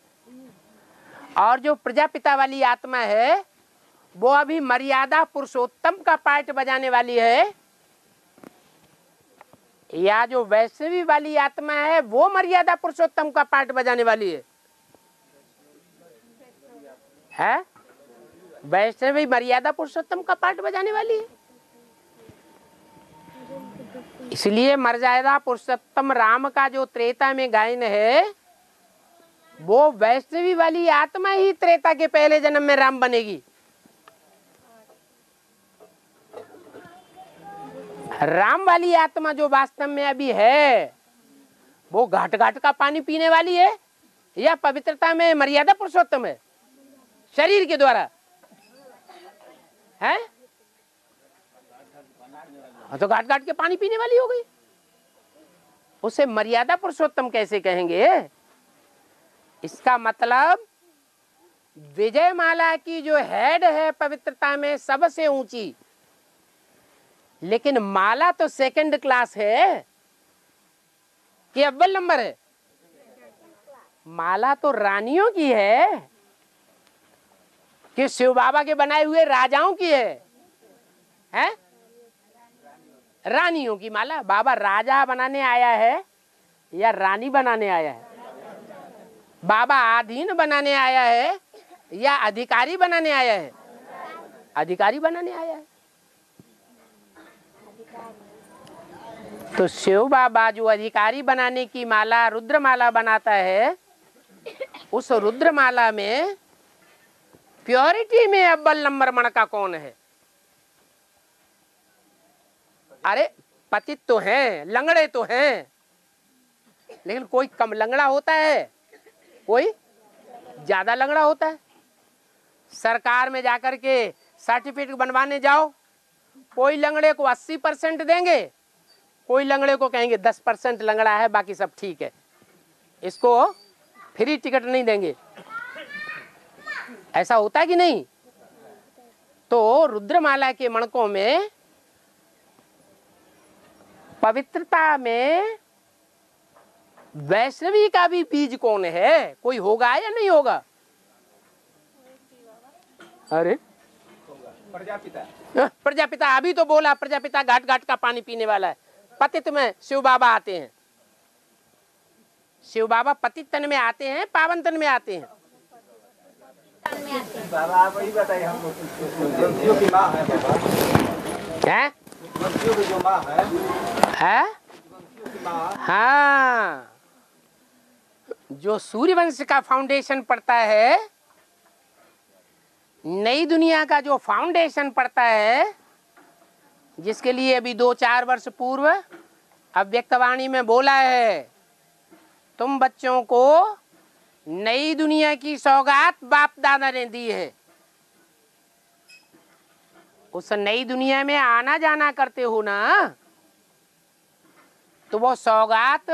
और जो प्रजापिता वाली आत्मा है वो अभी मर्यादा पुरुषोत्तम का पार्ट बजाने वाली है, या जो वैष्णवी वाली आत्मा है वो मर्यादा पुरुषोत्तम का पार्ट बजाने वाली है? वैष्णवी मर्यादा पुरुषोत्तम का पार्ट बजाने वाली है। इसलिए मर्यादा पुरुषोत्तम राम का जो त्रेता में गायन है वो वैष्णवी वाली आत्मा ही त्रेता के पहले जन्म में राम बनेगी। राम वाली आत्मा जो वास्तव में अभी है वो घाट घाट का पानी पीने वाली है या पवित्रता में मर्यादा पुरुषोत्तम है शरीर के द्वारा है? तो घाट घाट के पानी पीने वाली हो गई, उसे मर्यादा पुरुषोत्तम कैसे कहेंगे? इसका मतलब विजय माला की जो हेड है पवित्रता में सबसे ऊंची, लेकिन माला तो सेकंड क्लास है कि अव्वल नंबर है? माला तो रानियों की है कि शिव बाबा के बनाए हुए राजाओं की है? रानियों की माला। बाबा राजा बनाने आया है या रानी बनाने आया है? बाबा आधीन बनाने आया है या अधिकारी बनाने आया है? अधिकारी बनाने आया है। तो शिव बाबा जो अधिकारी बनाने की माला रुद्र माला बनाता है, उस रुद्र माला में प्योरिटी में अव्वल नंबर मणका कौन है? अरे पतित तो हैं, लंगड़े तो हैं, लेकिन कोई कम लंगड़ा होता है, कोई ज्यादा लंगड़ा होता है। सरकार में जाकर के सर्टिफिकेट बनवाने जाओ, कोई लंगड़े को 80% देंगे, कोई लंगड़े को कहेंगे 10% लंगड़ा है, बाकी सब ठीक है, इसको फ्री टिकट नहीं देंगे। ऐसा होता है कि नहीं? तो रुद्रमाला के मणकों में पवित्रता में वैष्णवी का भी बीज कौन है? कोई होगा या नहीं होगा? अरे प्रजापिता। प्रजापिता अभी तो बोला, प्रजापिता घाट घाट का पानी पीने वाला है। पतित में शिव बाबा आते हैं, शिव बाबा पतित तन में आते हैं, पावन तन में आते हैं। बाबा आप वही बताइए हमको, ग्रंथियों की माँ है बाबा, क्या ग्रंथियों की जो माँ है, ग्रंथियों की माँ। हाँ, जो सूर्यवंश का फाउंडेशन पड़ता है, नई दुनिया का जो फाउंडेशन पड़ता है, जिसके लिए अभी 2-4 वर्ष पूर्व अव्यक्तवाणी में बोला है, तुम बच्चों को नई दुनिया की सौगात बाप दादा ने दी है। उस नई दुनिया में आना जाना करते हो ना, तो वो सौगात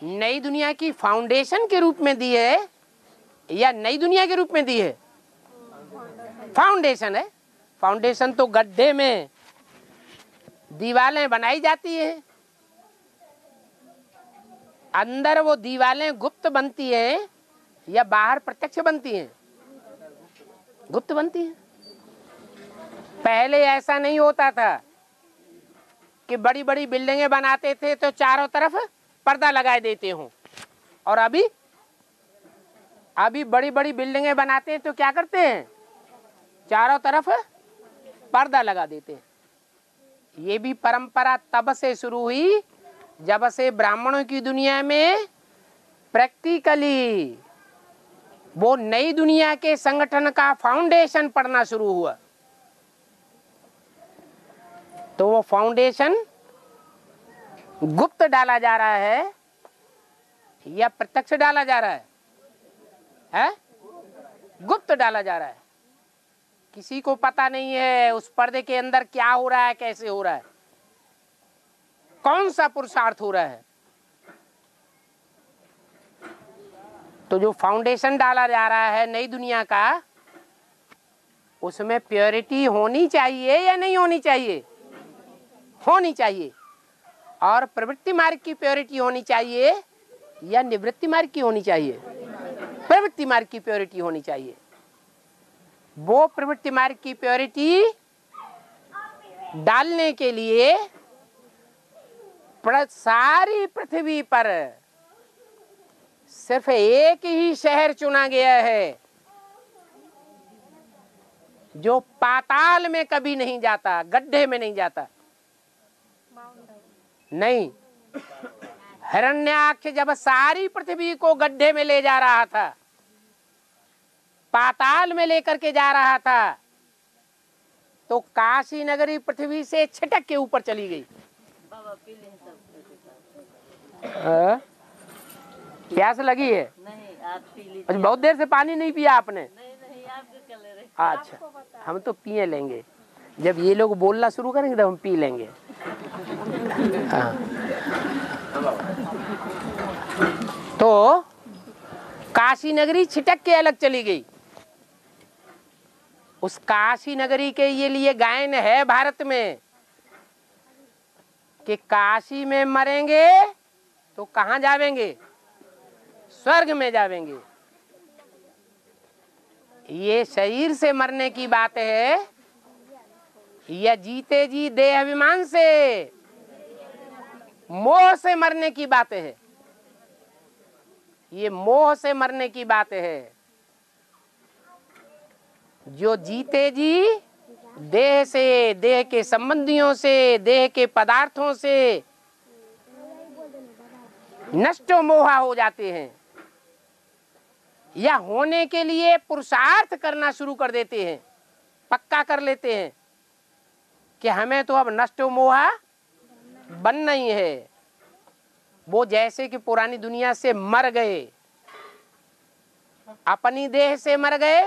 नई दुनिया की फाउंडेशन के रूप में दी है या नई दुनिया के रूप में दी है? फाउंडेशन है। फाउंडेशन तो गड्ढे में दीवारें बनाई जाती है, अंदर वो दीवारें गुप्त बनती हैं या बाहर प्रत्यक्ष बनती हैं? गुप्त बनती हैं। पहले ऐसा नहीं होता था कि बड़ी बड़ी बिल्डिंगें बनाते थे तो चारों तरफ पर्दा लगाए देते हों, और अभी बड़ी बड़ी बिल्डिंगें बनाते हैं तो क्या करते हैं? चारों तरफ पर्दा लगा देते हैं। ये भी परंपरा तब से शुरू हुई जब से ब्राह्मणों की दुनिया में प्रैक्टिकली वो नई दुनिया के संगठन का फाउंडेशन पढ़ना शुरू हुआ। तो वो फाउंडेशन गुप्त डाला जा रहा है या प्रत्यक्ष डाला जा रहा है? गुप्त डाला जा रहा है। किसी को पता नहीं है उस पर्दे के अंदर क्या हो रहा है, कैसे हो रहा है, कौन सा पुरुषार्थ हो रहा है। तो जो फाउंडेशन डाला जा रहा है नई दुनिया का, उसमें प्योरिटी होनी चाहिए या नहीं होनी चाहिए? होनी चाहिए। और प्रवृत्ति मार्ग की प्योरिटी होनी चाहिए या निवृत्ति मार्ग की होनी चाहिए? प्रवृत्ति मार्ग की प्योरिटी होनी चाहिए। वो प्रवृत्ति मार्ग की प्योरिटी डालने के लिए सारी पृथ्वी पर सिर्फ एक ही शहर चुना गया है जो पाताल में कभी नहीं जाता, गड्ढे में नहीं जाता। नहीं, हिरण्याक्ष जब सारी पृथ्वी को गड्ढे में ले जा रहा था, पाताल में लेकर के जा रहा था, तो काशी नगरी पृथ्वी से छिटक के ऊपर चली गई। प्यास लगी है? नहीं, आप पी लीजिए। अच्छा, बहुत देर से पानी नहीं पिया आपने? नहीं, आपके कलर है। अच्छा, हम तो पिए लेंगे, जब ये लोग बोलना शुरू करेंगे तो हम पी लेंगे। हाँ। तो काशी नगरी छिटक के अलग चली गई। उस काशी नगरी के ये लिए गायन है भारत में कि काशी में मरेंगे तो कहाँ जावेंगे? स्वर्ग में जावेंगे। ये शरीर से मरने की बात है या जीते जी देह अभिमान से, मोह से मरने की बात है? ये मोह से मरने की बात है। जो जीते जी देह से, देह के संबंधियों से, देह के पदार्थों से नष्ट मोहा हो जाते हैं या होने के लिए पुरुषार्थ करना शुरू कर देते हैं, पक्का कर लेते हैं कि हमें तो अब नष्ट मोहा बनना ही है। वो जैसे कि पुरानी दुनिया से मर गए, अपनी देह से मर गए,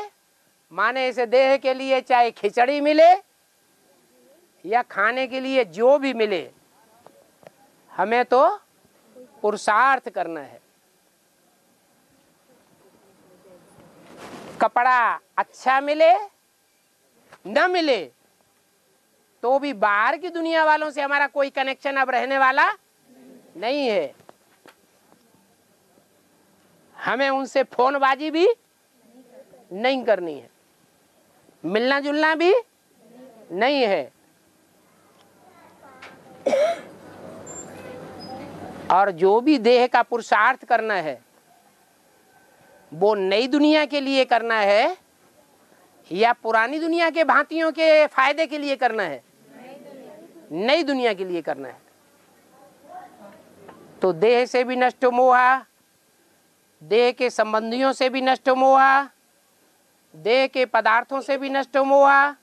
माने इस देह के लिए चाहे खिचड़ी मिले या खाने के लिए जो भी मिले, हमें तो पुरुषार्थ करना है। कपड़ा अच्छा मिले न मिले तो भी बाहर की दुनिया वालों से हमारा कोई कनेक्शन अब रहने वाला नहीं है। हमें उनसे फोनबाजी भी नहीं करनी है, मिलना जुलना भी नहीं है। और जो भी देह का पुरुषार्थ करना है वो नई दुनिया के लिए करना है या पुरानी दुनिया के भांतियों के फायदे के लिए करना है? नई दुनिया के लिए करना है। तो देह से भी नष्ट मोहा, देह के संबंधियों से भी नष्ट मोहा, देह के पदार्थों से भी नष्ट मोहा।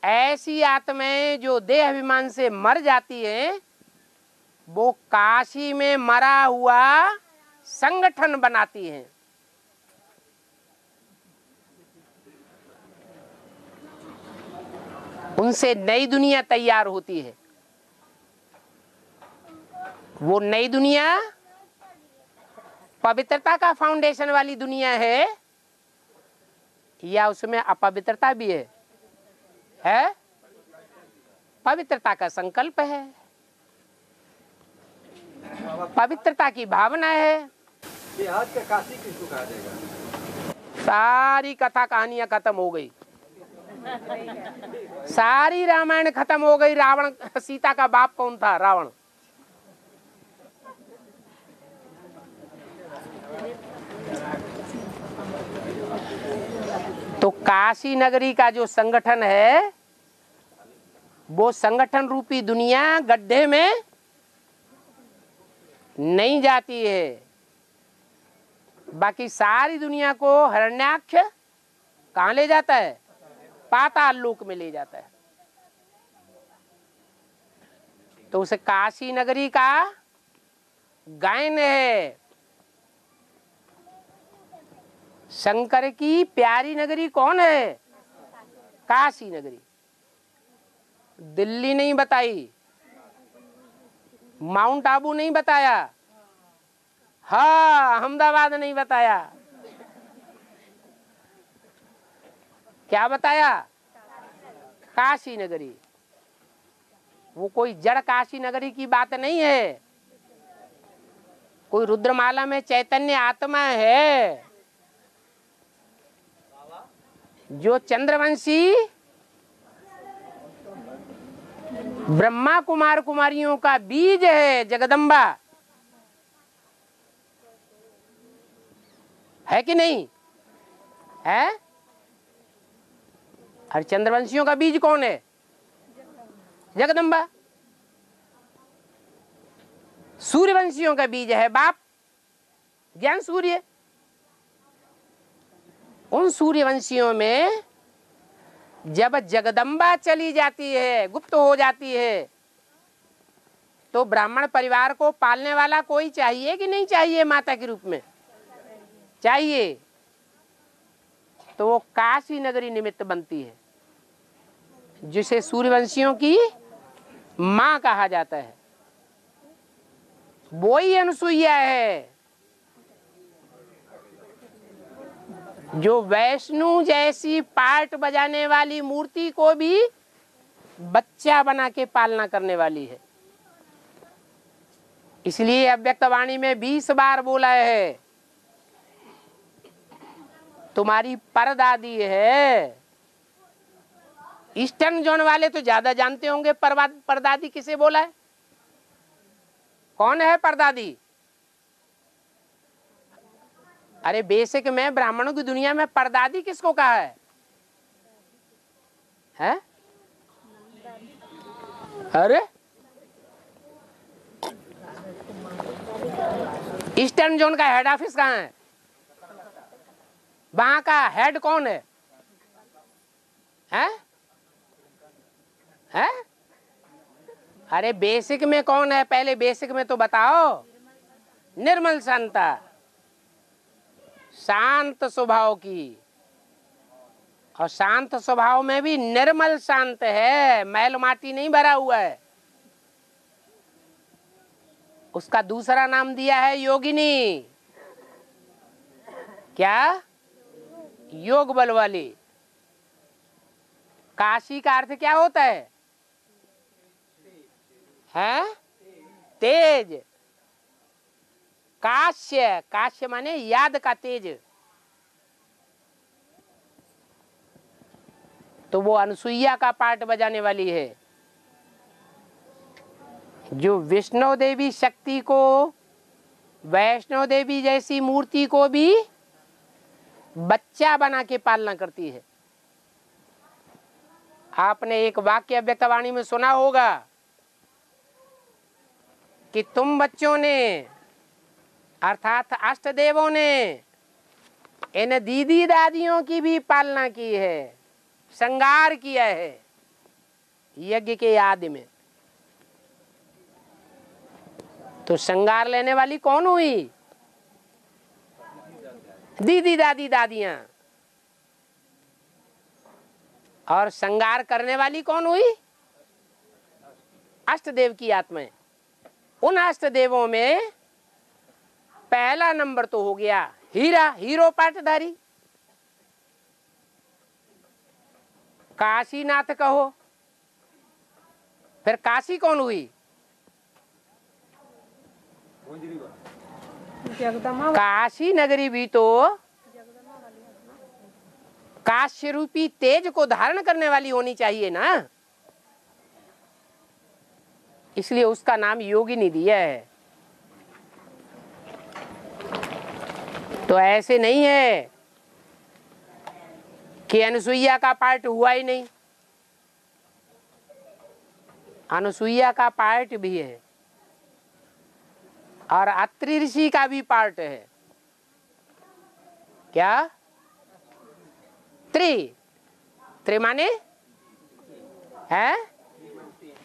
ऐसी आत्माएं जो देह अभिमान से मर जाती हैं, वो काशी में मरा हुआ संगठन बनाती हैं। उनसे नई दुनिया तैयार होती है। वो नई दुनिया पवित्रता का फाउंडेशन वाली दुनिया है या उसमें अपवित्रता भी है? पवित्रता का संकल्प है, पवित्रता की भावना है। ये आज का काशी किसको कहा जाएगा? सारी कथा कहानियां खत्म हो गई, सारी रामायण खत्म हो गई। रावण, सीता का बाप कौन था? रावण। तो काशी नगरी का जो संगठन है, वो संगठन रूपी दुनिया गड्ढे में नहीं जाती है। बाकी सारी दुनिया को हिरण्याक्ष कहाँ ले जाता है? पाताल लोक में ले जाता है। तो उस काशी नगरी का गायन है। शंकर की प्यारी नगरी कौन है? काशी नगरी। दिल्ली नहीं बताई, माउंट आबू नहीं बताया, हाँ, अहमदाबाद नहीं बताया, क्या बताया? काशी नगरी। वो कोई जड़ काशी नगरी की बात नहीं है, कोई रुद्रमाला में चैतन्य आत्मा है जो चंद्रवंशी ब्रह्मा कुमार कुमारियों का बीज है, जगदम्बा है कि नहीं है? और चंद्रवंशियों का बीज कौन है? जगदम्बा। सूर्यवंशियों का बीज है बाप ज्ञान सूर्य। उन सूर्यवंशियों में जब जगदम्बा चली जाती है, गुप्त हो जाती है, तो ब्राह्मण परिवार को पालने वाला कोई चाहिए कि नहीं चाहिए? माता के रूप में चाहिए। तो वो काशी नगरी निमित्त बनती है, जिसे सूर्यवंशियों की मां कहा जाता है। वो ही अनुसुईया है जो वैष्णु जैसी पार्ट बजाने वाली मूर्ति को भी बच्चा बना के पालना करने वाली है। इसलिए अव्यक्तवाणी में 20 बार बोला है, तुम्हारी परदादी है। ईस्टर्न जोन वाले तो ज्यादा जानते होंगे परदादी किसे बोला है। कौन है परदादी? अरे बेसिक में ब्राह्मणों की दुनिया में परदादी किसको कहा है? हैं? अरे ईस्टर्न जोन का हेड ऑफिस कहाँ है? वहां का हेड कौन है? हैं? हैं? अरे बेसिक में कौन है? पहले बेसिक में तो बताओ। निर्मल शांता, शांत स्वभाव की, और शांत स्वभाव में भी निर्मल शांत है, मैल माटी नहीं भरा हुआ है। उसका दूसरा नाम दिया है योगिनी। क्या? योग बल वाली। काशी का अर्थ क्या होता है? हैं? तेज। काश्य, काश्य माने याद का तेज। तो वो अनुसुईया का पार्ट बजाने वाली है, जो विष्णु देवी शक्ति को, वैष्णो देवी जैसी मूर्ति को भी बच्चा बना के पालना करती है। आपने एक वाक्य अव्यक्तवाणी में सुना होगा कि तुम बच्चों ने, अर्थात अष्ट देवों ने, इन दीदी दादियों की भी पालना की है, श्रृंगार किया है यज्ञ के याद में। तो श्रृंगार लेने वाली कौन हुई? दीदी दादी दादियां। और श्रृंगार करने वाली कौन हुई? अष्टदेव की आत्माएं। उन अष्टदेवों में पहला नंबर तो हो गया हीरा, हीरो पाटधारी। काशीनाथ कहो। फिर काशी कौन हुई? जगदम्बा। काशी नगरी भी तो काश्य रूपी तेज को धारण करने वाली होनी चाहिए ना, इसलिए उसका नाम योगिनी दिया है। तो ऐसे नहीं है कि अनुसुईया का पार्ट हुआ ही नहीं, अनुसुईया का पार्ट भी है और अत्रि ऋषि का भी पार्ट है। क्या? त्रि माने है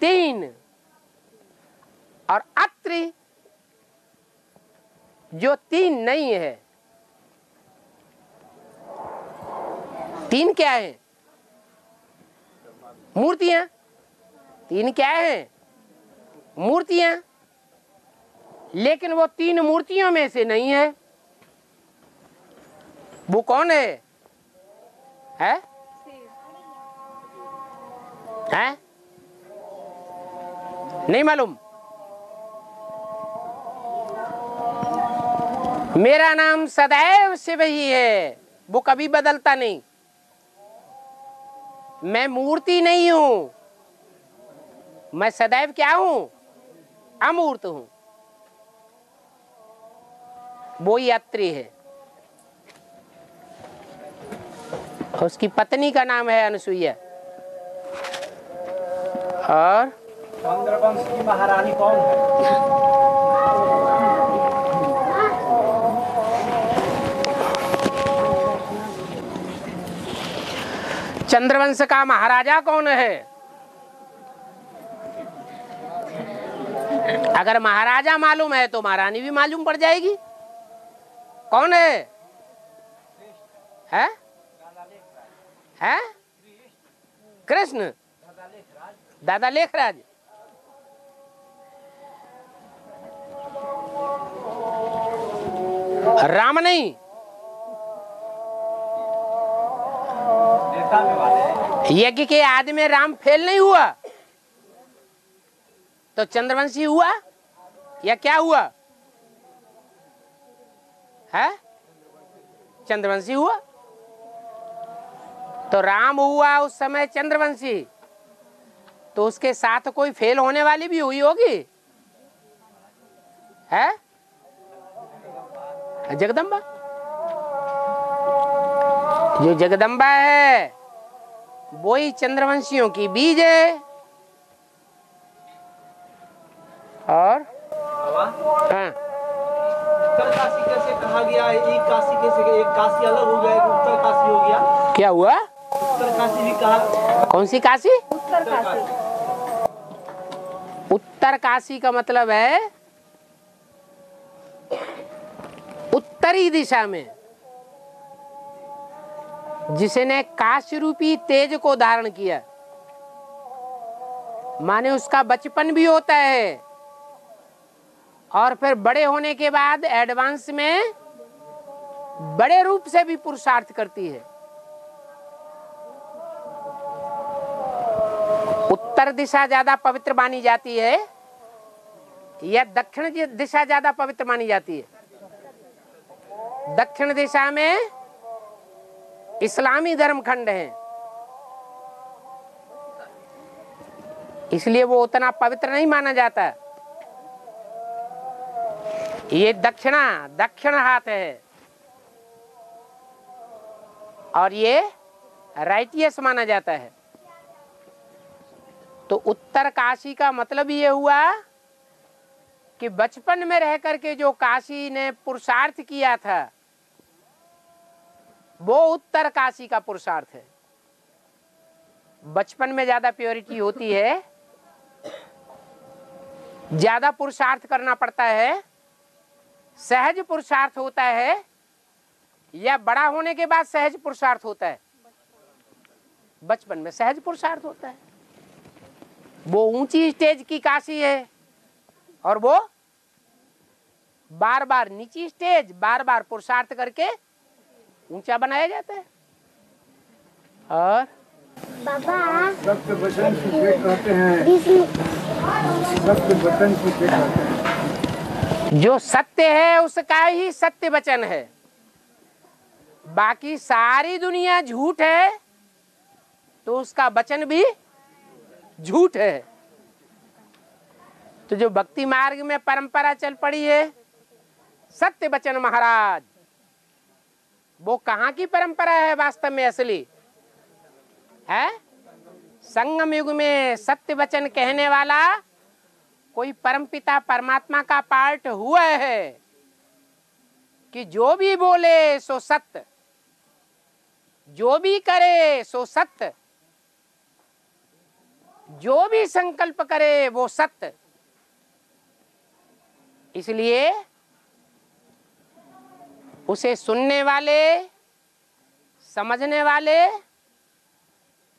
3, और अत्रि जो 3 नहीं है। 3 क्या है? मूर्तियां। 3 क्या है? मूर्तियां। लेकिन वो तीन मूर्तियों में से नहीं है। वो कौन है? है? नहीं मालूम? मेरा नाम सदैव शिव ही है, वो कभी बदलता नहीं। मैं मूर्ति नहीं हूं, मैं सदैव क्या हूं? अमूर्त हूं। वो ही अत्रि है। उसकी पत्नी का नाम है अनुसुईया। और चंद्रवंश की महारानी कौन है? चंद्रवंश का महाराजा कौन है? अगर महाराजा मालूम है तो महारानी भी मालूम पड़ जाएगी। कौन है? है? है? कृष्ण, दादा लेखराज। राम नहीं, यज्ञ के आदि में राम फेल नहीं हुआ तो चंद्रवंशी हुआ या क्या हुआ? है? चंद्रवंशी हुआ। तो राम हुआ उस समय चंद्रवंशी, तो उसके साथ कोई फेल होने वाली भी हुई होगी। है? जगदम्बा। जो जगदम्बा है वो ही चंद्रवंशियों की बीज है। और हाँ, उत्तर काशी कैसे कहा गया? एक काशी कैसे? एक काशी अलग हो गया, एक उत्तर काशी हो गया। क्या हुआ? उत्तर काशी भी कहा। कौन सी काशी? उत्तर काशी। उत्तर काशी का मतलब है उत्तरी दिशा में, जिसने काशी रूपी तेज को धारण किया। माने उसका बचपन भी होता है और फिर बड़े होने के बाद एडवांस में बड़े रूप से भी पुरुषार्थ करती है। उत्तर दिशा ज्यादा पवित्र मानी जाती है या दक्षिण दिशा ज्यादा पवित्र मानी जाती है? दक्षिण दिशा में इस्लामी धर्म खंड है, इसलिए वो उतना पवित्र नहीं माना जाता। ये दक्षिण हाथ है और ये राइटियस माना जाता है। तो उत्तर काशी का मतलब ये हुआ कि बचपन में रह करके जो काशी ने पुरुषार्थ किया था वो उत्तर काशी का पुरुषार्थ है। बचपन में ज्यादा प्योरिटी होती है, ज्यादा पुरुषार्थ करना पड़ता है, सहज पुरुषार्थ होता है, या बड़ा होने के बाद सहज पुरुषार्थ होता है? बचपन में सहज पुरुषार्थ होता है। वो ऊंची स्टेज की काशी है और वो बार बार नीची स्टेज, बार बार पुरुषार्थ करके ऊंचा बनाया जाता है। और बाबा सत्य वचन की भेंट कहते हैं। सत्य वचन की भेंट कहते हैं। जो सत्य है उसका ही सत्य वचन है। बाकी सारी दुनिया झूठ है तो उसका वचन भी झूठ है। तो जो भक्ति मार्ग में परंपरा चल पड़ी है सत्य वचन महाराज, वो कहाँ की परंपरा है वास्तव में? असली है संगम युग में सत्य वचन कहने वाला कोई परमपिता परमात्मा का पार्ट हुआ है कि जो भी बोले सो सत्य, जो भी करे सो सत्य, जो भी संकल्प करे वो सत्य। इसलिए उसे सुनने वाले, समझने वाले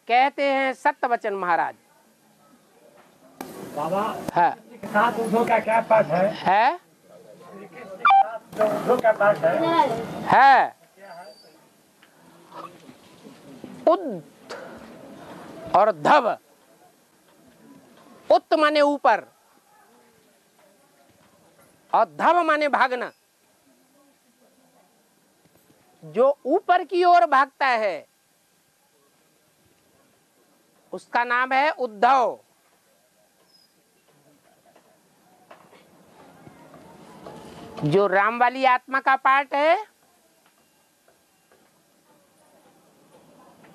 कहते हैं सत्य वचन महाराज। बाबा है के साथ उद्धव का क्या पाठ है? दो का पाठ है। उद और धव। उत माने ऊपर और धव माने भागना। जो ऊपर की ओर भागता है उसका नाम है उद्धव। जो राम वाली आत्मा का पार्ट है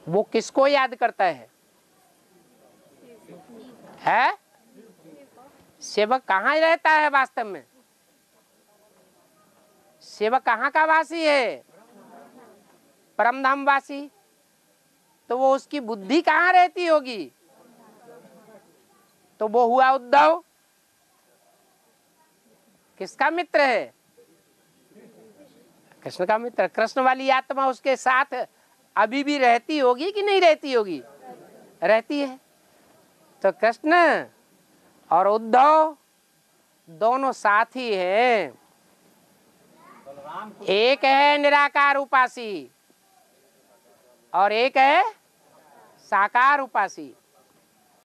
वो किसको याद करता है? सेवक कहाँ रहता है वास्तव में? सेवक कहाँ का वासी है? परमधाम वासी। तो वो उसकी बुद्धि कहाँ रहती होगी? तो वो हुआ उद्धव। किसका मित्र है? कृष्ण का मित्र। कृष्ण वाली आत्मा उसके साथ अभी भी रहती होगी कि नहीं रहती होगी? रहती है। तो कृष्ण और उद्धव दोनों साथी हैं। एक है निराकार उपासी और एक है साकार उपासी।